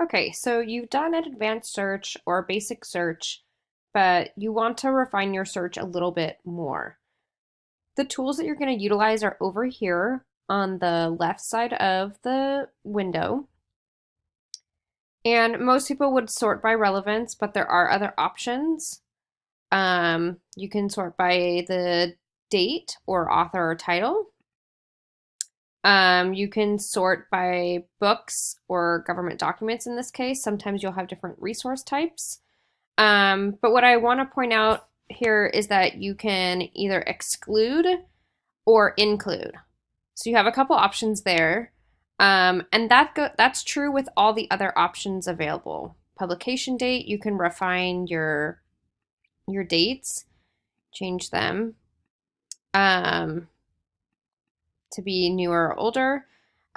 Okay, so you've done an advanced search or basic search, but you want to refine your search a little bit more. The tools that you're going to utilize are over here on the left side of the window. And most people would sort by relevance, but there are other options. You can sort by the date or author or title. You can sort by books or government documents in this case. Sometimes you'll have different resource types. But what I want to point out here is that you can either exclude or include. So you have a couple options there. And that's true with all the other options available. Publication date, you can refine your dates, change them to be newer or older.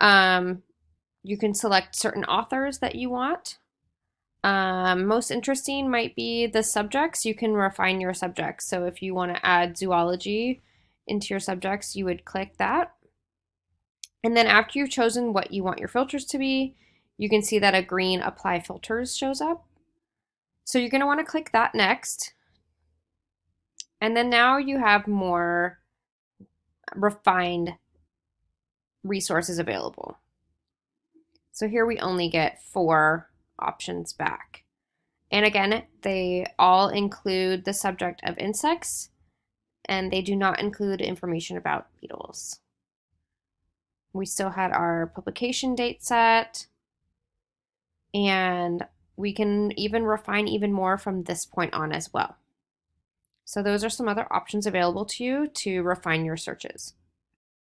You can select certain authors that you want. Most interesting might be the subjects. You can refine your subjects. So if you want to add zoology into your subjects, you would click that. And then after you've chosen what you want your filters to be, you can see that a green apply filters shows up. So you're going to want to click that next. And then now you have more refined resources available. So here we only get 4 options back. And again, they all include the subject of insects, and they do not include information about beetles. We still had our publication date set, and we can even refine even more from this point on as well. So those are some other options available to you to refine your searches.